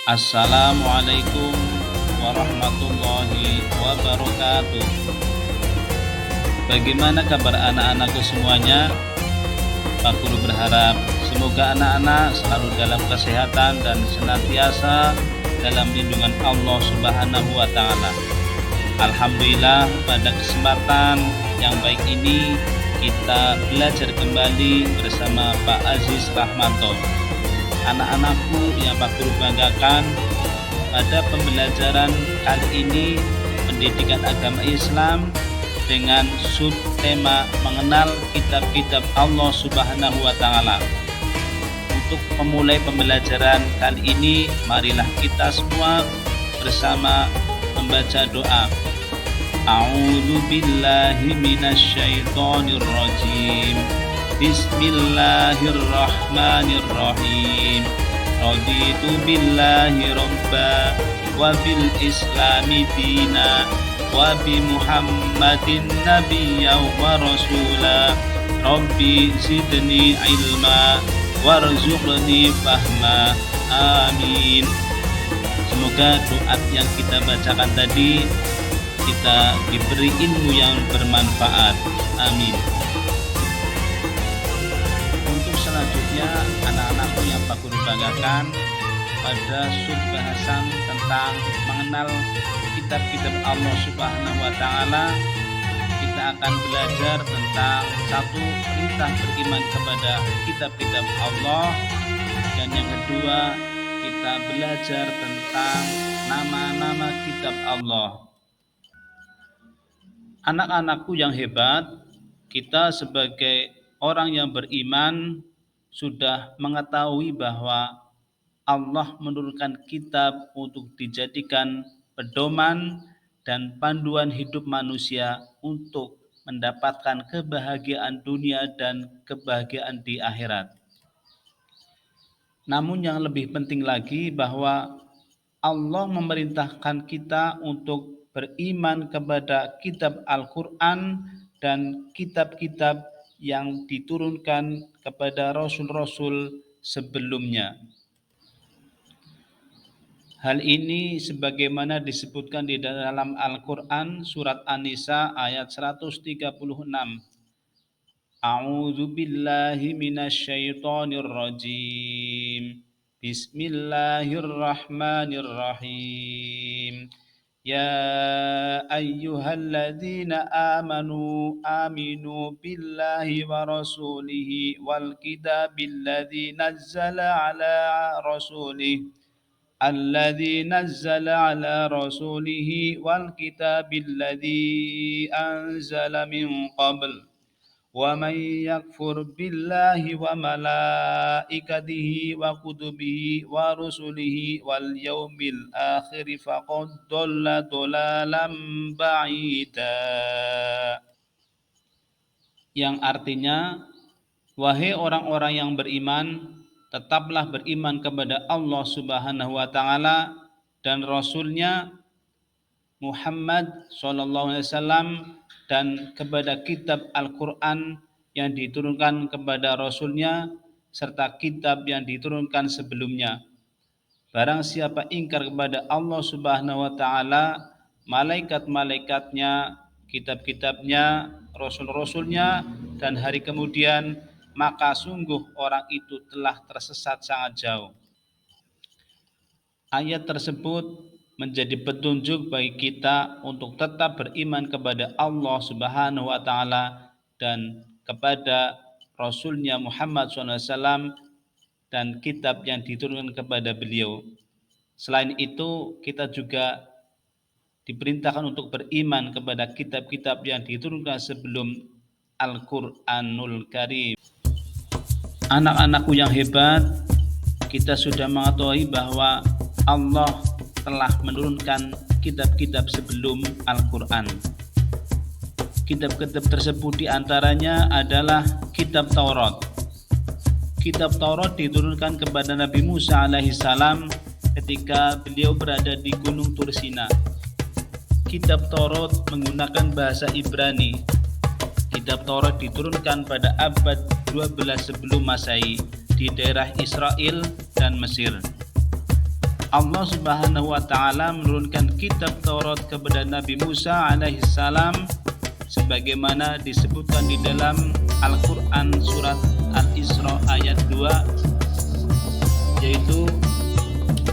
Assalamualaikum warahmatullahi wabarakatuh. Bagaimana kabar anak-anakku semuanya? Pak Guru berharap semoga anak-anak selalu dalam kesehatan dan senantiasa dalam lindungan Allah Subhanahu wa Ta'ala. Alhamdulillah, pada kesempatan yang baik ini kita belajar kembali bersama Pak Aziz Rahmanto. Anak-anakku yang Pak Guru banggakan, pada pembelajaran kali ini pendidikan agama Islam dengan subtema mengenal kitab-kitab Allah Subhanahu wa Ta'ala. Untuk memulai pembelajaran kali ini, marilah kita semua bersama membaca doa. A'udzu billahi minasyaitonir rajim. Bismillahirrahmanirrahim. Raditu billahi rabba wa bil islami dina wa bi Muhammadin nabiyya wa rasula. Rabbi zidni ilma warzuqni fahma. Amin. Semoga doa yang kita bacakan tadi kita diberi ilmu yang bermanfaat. Amin. Untuk selanjutnya, anak-anakku yang Pak Guru banggakan, pada subbahasan tentang mengenal kitab-kitab Allah Subhanahu wa Ta'ala, kita akan belajar tentang satu, perintah beriman kepada kitab-kitab Allah, dan yang kedua kita belajar tentang nama-nama kitab Allah. Anak-anakku yang hebat, kita sebagai orang yang beriman sudah mengetahui bahwa Allah menurunkan kitab untuk dijadikan pedoman dan panduan hidup manusia untuk mendapatkan kebahagiaan dunia dan kebahagiaan di akhirat. Namun yang lebih penting lagi bahwa Allah memerintahkan kita untuk beriman kepada kitab Al-Quran dan kitab-kitab yang diturunkan kepada Rasul-Rasul sebelumnya. Hal ini sebagaimana disebutkan di dalam Al-Quran surat An-Nisa ayat 136. A'udzu billahi minasyaitonir rajim. Bismillahirrahmanirrahim. Ya ayyuhalladzina amanu aminu billahi wa rasulihi wal kitabilladzi nazzala ala rasulihi wal kitabilladzi anzala min qabl. Wa man yakfur billahi wa malaikatihi wa kutubihi wa rusulihi wal yaumil akhir faqad dhalla dhalalan ba'ida. Yang artinya, wahai orang-orang yang beriman, tetaplah beriman kepada Allah Subhanahu wa Ta'ala dan Rasulnya Muhammad SAW, dan kepada kitab Al-Quran yang diturunkan kepada Rasulnya serta kitab yang diturunkan sebelumnya. Barang siapa ingkar kepada Allah Subhanahu wa Ta'ala, malaikat-malaikatnya, kitab-kitabnya, rasul-rasulnya, dan hari kemudian, maka sungguh orang itu telah tersesat sangat jauh. Ayat tersebut menjadi petunjuk bagi kita untuk tetap beriman kepada Allah Subhanahu wa Ta'ala dan kepada Rasulnya Muhammad SAW dan kitab yang diturunkan kepada beliau. Selain itu, kita juga diperintahkan untuk beriman kepada kitab-kitab yang diturunkan sebelum Al-Quranul Karim. Anak-anakku yang hebat, kita sudah mengetahui bahwa Allah telah menurunkan kitab-kitab sebelum Al-Quran. Kitab-kitab tersebut diantaranya adalah kitab Taurat. Kitab Taurat diturunkan kepada Nabi Musa alaihissalam ketika beliau berada di Gunung Tursina. Kitab Taurat menggunakan bahasa Ibrani. Kitab Taurat diturunkan pada abad 12 sebelum Masehi di daerah Israel dan Mesir. Allah Subhanahu wa taala menurunkan kitab Taurat kepada Nabi Musa alaihissalam sebagaimana disebutkan di dalam Al-Qur'an surat Al-Isra ayat 2, yaitu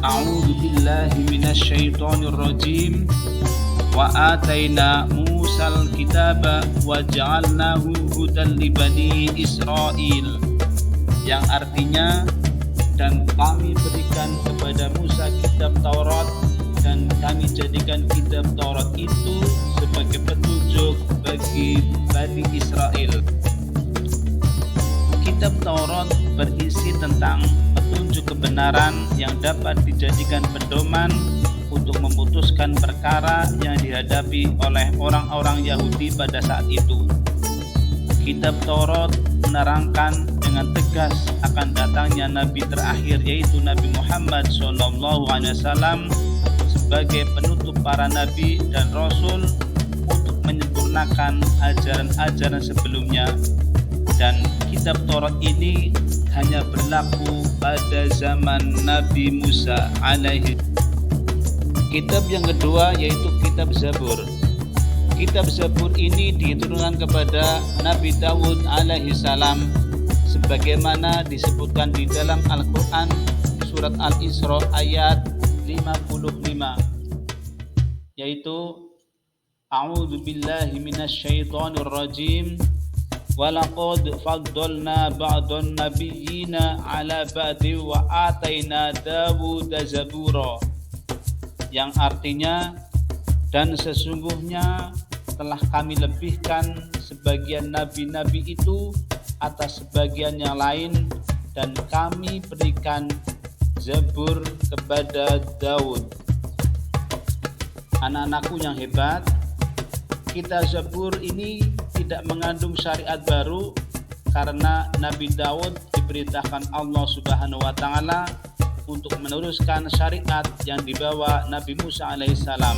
A'udzu billahi minasyaitonir rajim wa ataina Musal kitaba wa ja'alnahu hudan li bani Israil, yang artinya dan kami berikan kepada Musa kitab Taurat dan kami jadikan kitab Taurat itu sebagai petunjuk bagi Bani Israel. Kitab Taurat berisi tentang petunjuk kebenaran yang dapat dijadikan pedoman untuk memutuskan perkara yang dihadapi oleh orang-orang Yahudi pada saat itu. Kitab Taurat menerangkan dengan tegas akan datangnya Nabi terakhir, yaitu Nabi Muhammad SAW sebagai penutup para Nabi dan Rasul untuk menyempurnakan ajaran-ajaran sebelumnya. Dan kitab Taurat ini hanya berlaku pada zaman Nabi Musa alaihi. Kitab yang kedua yaitu kitab Zabur. Kitab Zabur ini diturunkan kepada Nabi Daud alaihissalam sebagaimana disebutkan di dalam Al-Qur'an surat Al-Isra ayat 55, yaitu A'udzu billahi minasyaitonir rajim wa laqad faddalna ba'dhan nabiyyina 'ala ba'di wa ataina Dawuda zabura, yang artinya dan sesungguhnya telah kami lebihkan sebagian nabi-nabi itu atas sebagian yang lain dan kami berikan Zabur kepada Daud. Anak-anakku yang hebat, kitab Zabur ini tidak mengandung syariat baru karena Nabi Daud diperintahkan Allah Subhanahu wa taala untuk meneruskan syariat yang dibawa Nabi Musa alaihissalam.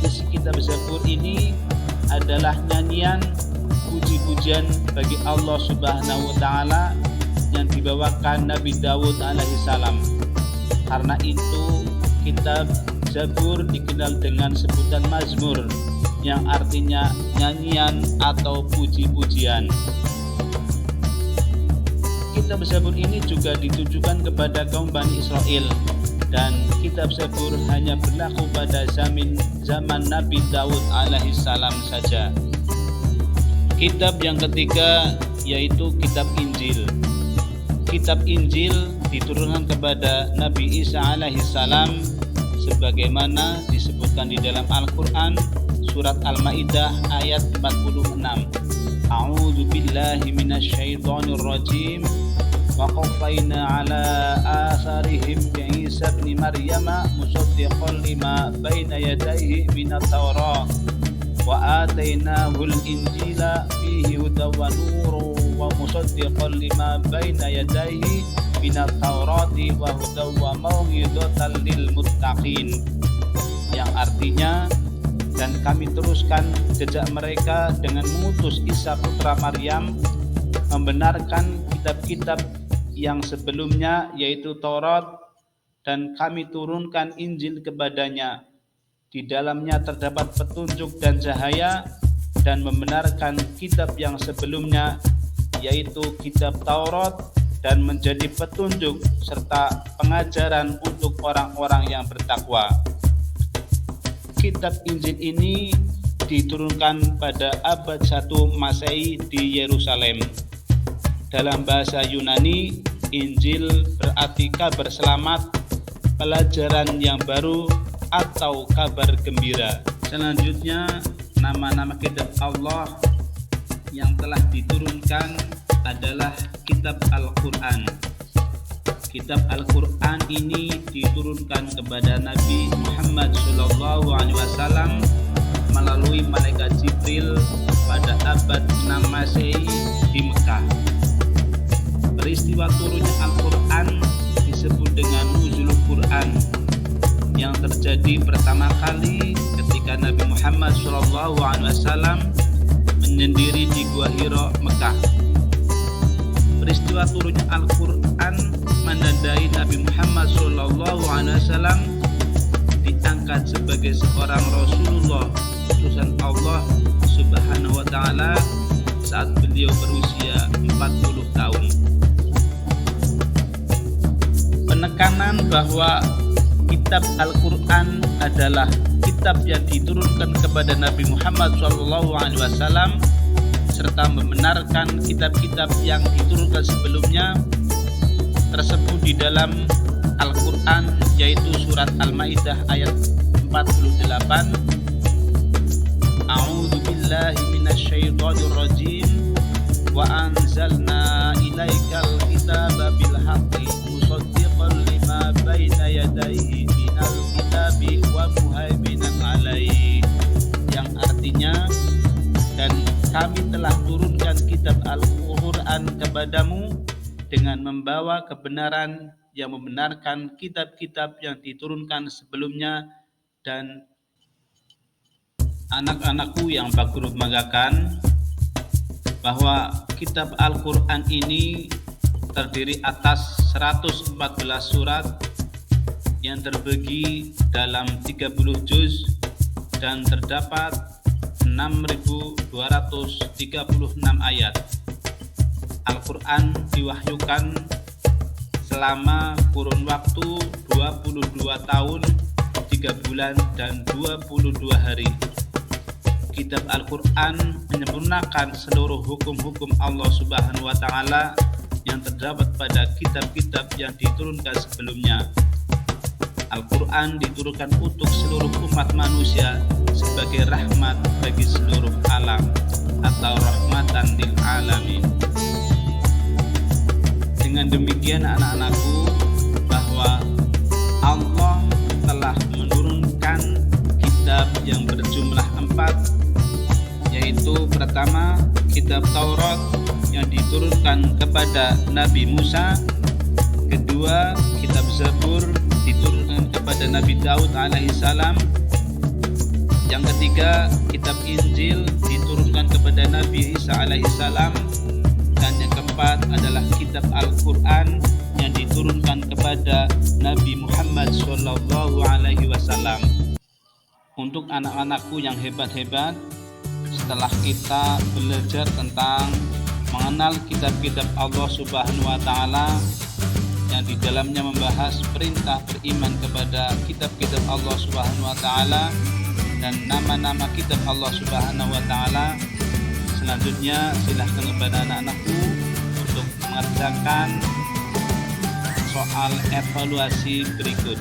Isi kitab Zabur ini adalah nyanyian puji-pujian bagi Allah Subhanahu wa taala yang dibawakan Nabi Daud alaihissalam. Karena itu kitab Zabur dikenal dengan sebutan Mazmur, yang artinya nyanyian atau puji-pujian. Kitab Zabur ini juga ditujukan kepada kaum Bani Israel, dan kitab Zabur hanya berlaku pada zaman Nabi Daud alaihissalam saja. Kitab yang ketiga yaitu kitab Injil. Kitab Injil diturunkan kepada Nabi Isa alaihissalam sebagaimana disebutkan di dalam Al-Qur'an surat Al-Maidah ayat 46. A'udzu billahi minasyaitonir rajim. Wa qaffayna 'ala atharihim bi Isa ibn Maryam musaddiqan lima baina yadayhi minat Taurat wa atainahul injila fihi hudaw wa nurun wa musaddiqan lima baina yadayhi minat Taurati wa hudaw wa mau'izatan lil muttaqin, yang artinya dan kami teruskan jejak mereka dengan mengutus Isa putra Maryam, membenarkan kitab-kitab yang sebelumnya yaitu Taurat, dan kami turunkan Injil kepadanya. Di dalamnya terdapat petunjuk dan cahaya, dan membenarkan kitab yang sebelumnya yaitu kitab Taurat, dan menjadi petunjuk serta pengajaran untuk orang-orang yang bertakwa. Kitab Injil ini diturunkan pada abad 1 Masehi di Yerusalem. Dalam bahasa Yunani, Injil berarti kabar selamat, pelajaran yang baru, atau kabar gembira. Selanjutnya, nama-nama kitab Allah yang telah diturunkan adalah kitab Al-Qur'an. Kitab Al-Qur'an ini diturunkan kepada Nabi Muhammad SAW melalui malaikat Jibril pada abad 6 Masehi di Mekah. Peristiwa turunnya Al-Qur'an disebut dengan Nuzulul Qur'an, yang terjadi pertama kali ketika Nabi Muhammad SAW menyendiri di Gua Hira, Mekah. Peristiwa turunnya Al-Qur'an menandai Nabi Muhammad SAW wasallam diangkat sebagai seorang Rasulullah utusan Allah Subhanahu wa taala saat beliau berusia 40 tahun. Penekanan bahwa kitab Al-Quran adalah kitab yang diturunkan kepada Nabi Muhammad SAW serta membenarkan kitab-kitab yang diturunkan sebelumnya tersebut di dalam Al-Quran, yaitu surat Al-Maidah ayat 48. A'udzu billahi minasyaitonir rajim. Wa anzalna ilaikal kitaba bil haqqi musaddiqan lima baina yadayhi minal kitabi wa muhaiminan alaihi. Yang artinya, dan kami telah turunkan kitab Al-Quran kepadamu dengan membawa kebenaran yang membenarkan kitab-kitab yang diturunkan sebelumnya. Dan anak-anakku yang Pak Guru banggakan bahwa kitab Al-Quran ini terdiri atas 114 surat yang terbagi dalam 30 juz dan terdapat 6.236 ayat. Al-Quran diwahyukan selama kurun waktu 22 tahun, 3 bulan, dan 22 hari. Kitab Al-Quran menyempurnakan seluruh hukum-hukum Allah Subhanahu wa taala yang terdapat pada kitab-kitab yang diturunkan sebelumnya. Al-Quran diturunkan untuk seluruh umat manusia sebagai rahmat bagi seluruh alam atau rahmatan lil alamin. Dengan demikian anak-anakku, bahwa Allah telah menurunkan kitab yang berjumlah 4, yaitu pertama kitab Taurat yang diturunkan kepada Nabi Musa, kedua kitab Zabur diturunkan kepada Nabi Daud alaihissalam, yang ketiga kitab Injil diturunkan kepada Nabi Isa alaihissalam, dan yang keempat adalah kitab Al-Quran yang diturunkan kepada Nabi Muhammad SAW. Untuk anak-anakku yang hebat-hebat, setelah kita belajar tentang mengenal kitab-kitab Allah Subhanahu wa taala yang di dalamnya membahas perintah beriman kepada kitab-kitab Allah Subhanahu wa taala dan nama-nama kitab Allah Subhanahu wa taala, selanjutnya silahkan kepada anak-anakku untuk mengerjakan soal evaluasi berikut.